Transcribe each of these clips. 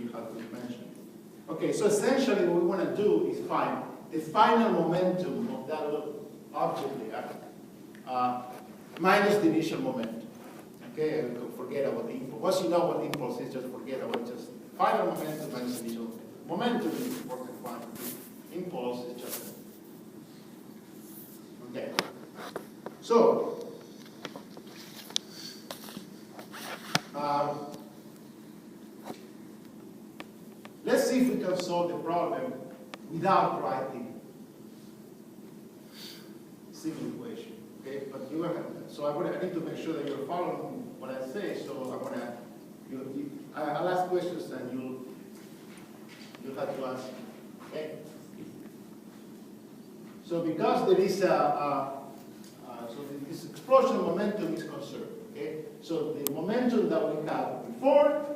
you have to dimension. Okay, so essentially what we want to do is find the final momentum of that little object there minus the initial momentum. Okay, forget about the impulse. Once you know what the impulse is, just forget about just final momentum minus initial momentum. Momentum is the important one. Impulse is just okay. So let's see if we can solve the problem without writing single equation. Okay, but you are, so I need to make sure that you're following what I say. So I'm gonna, I'll ask questions and you'll have to answer. Okay. So because there is so this explosion momentum is conserved. Okay. So the momentum that we had before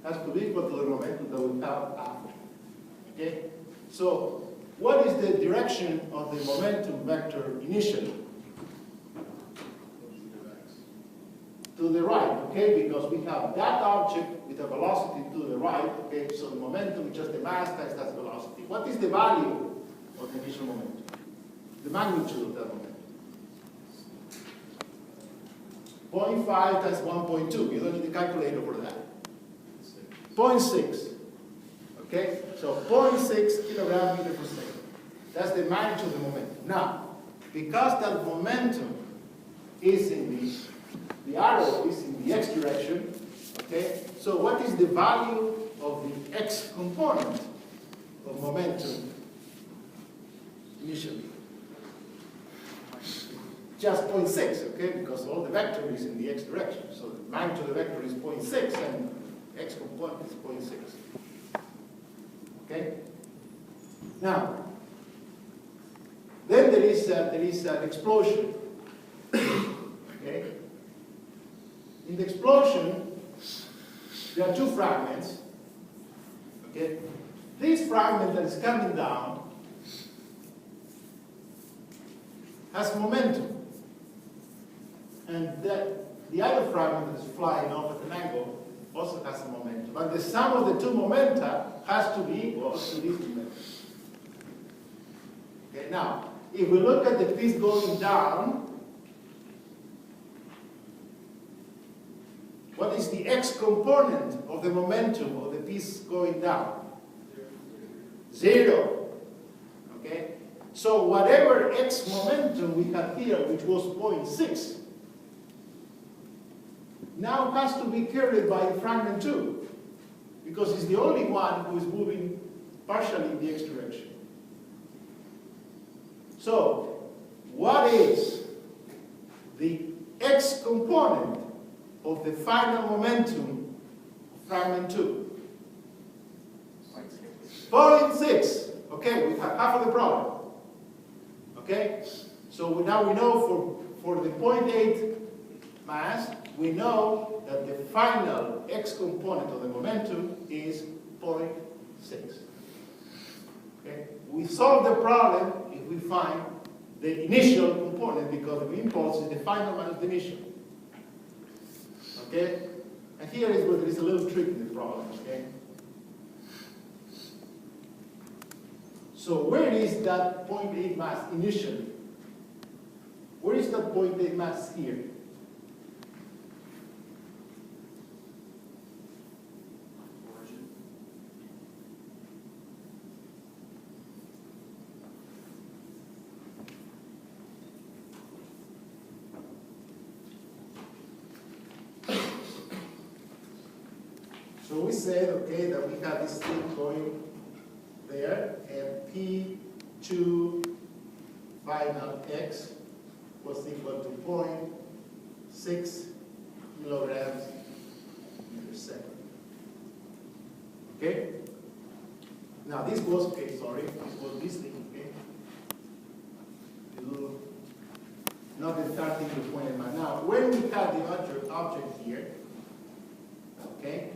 has to be equal to the momentum that we have after. Okay. So what is the direction of the momentum vector initially? To the right, okay, because we have that object with a velocity to the right, okay, so the momentum is just the mass times that velocity. What is the value of the initial momentum? The magnitude of that momentum? 0.5 times 1.2, you don't need a calculator for that. 0.6, okay, so 0.6 kilogram meter per second. That's the magnitude of the momentum. Now, because that momentum is in the arrow is in the x direction, okay? So what is the value of the x component of momentum initially? Just 0.6, okay? Because all the vector is in the x direction. So the magnitude of the vector is 0.6 and x component is 0.6. Okay? Now, then there is an explosion. Okay? In the explosion, there are two fragments. Okay? This fragment that is coming down has momentum. And the other fragment that is flying off at an angle also has a momentum. But the sum of the two momenta has to be equal to this momentum. Okay, now, if we look at the piece going down, what is the x component of the momentum of the piece going down? 0. Okay? So whatever x momentum we have here, which was 0.6, now has to be carried by fragment 2, because it's the only one who is moving partially in the x direction. So, what is the x component of the final momentum of fragment 2? 0.6. Okay, we have half of the problem. Okay? So now we know for the 0.8 mass, we know that the final x component of the momentum is 0.6. Okay? We solve the problem if we find the initial component, because the impulse is the final minus the initial. Okay? And here is where there is a little trick in the problem. Okay? So where is that 0.8 mass initially? Where is that 0.8 mass here? So we said, okay, that we have this thing going there, and P2 final x was equal to 0.6 kilograms per second. Okay? Now this was, okay, sorry, this was this thing, okay? Not the starting point in my now. When we have the object here, okay,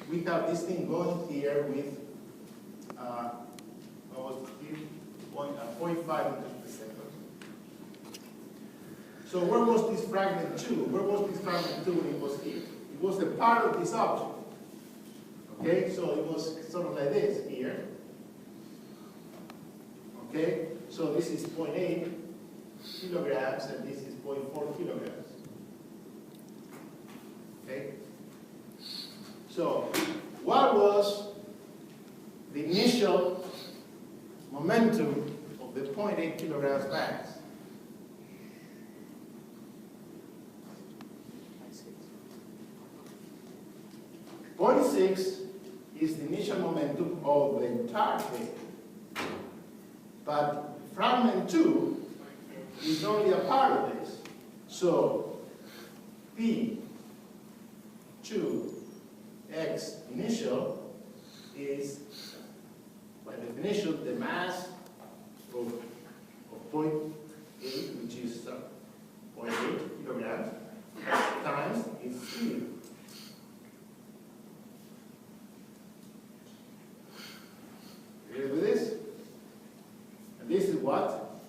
we have this thing going here with 0.5 meters per second. So where was this fragment 2? Where was this fragment 2 when it was here? It was a part of this object. Okay, so it was sort of like this here. Okay, so this is 0.8 kilograms and this is 0.4 kilograms. Okay, so what was the initial momentum of the 0.8 kilograms mass? 0.6 is the initial momentum of the entire thing. But fragment 2 is only a part of this. So P2x initial is, by definition, the mass of 0.8, which is 0.8 kilograms, times its speed. Agree with this? And this is what?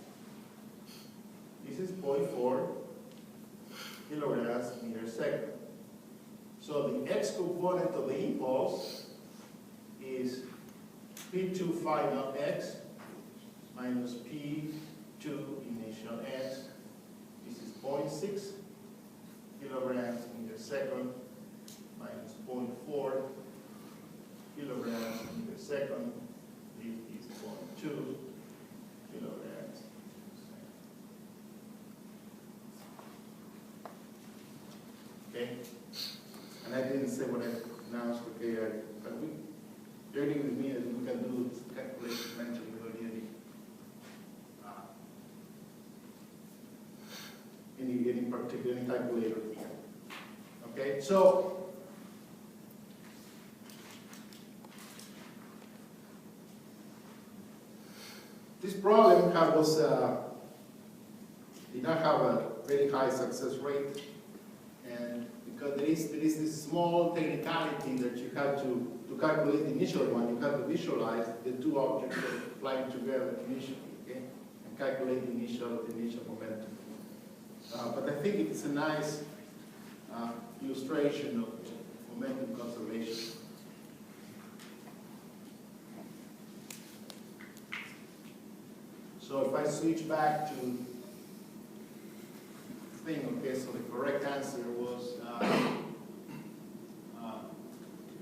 This is 0.4 kilograms meter second. So the x component of the impulse is P2 final x minus P2 initial x. This is 0.6 kilograms meter second minus 0.4 kilograms meter second. This is 0.2 kilograms. Okay? And I didn't say what I announced, okay, but you're agreeing with me that we can do this calculation mentally without any particular calculator here. Okay, so this problem did not have a very high success rate, and because there is this small technicality that you have to calculate the initial one. You have to visualize the two objects that are flying together initially, okay, and calculate the initial momentum. But I think it's a nice illustration of momentum conservation. So if I switch back to thing, okay, so the correct answer was,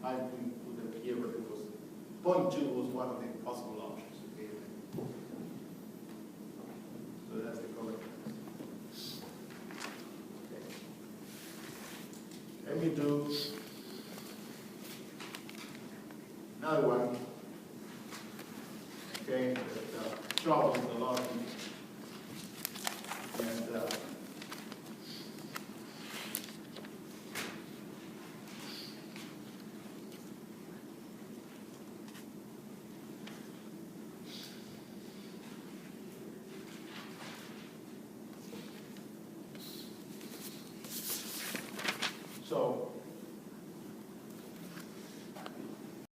I didn't put it here, but it was 0.2 was one of the possible options, okay? So that's the correct answer. Okay. Let me do another one, okay, that troubles a lot of people.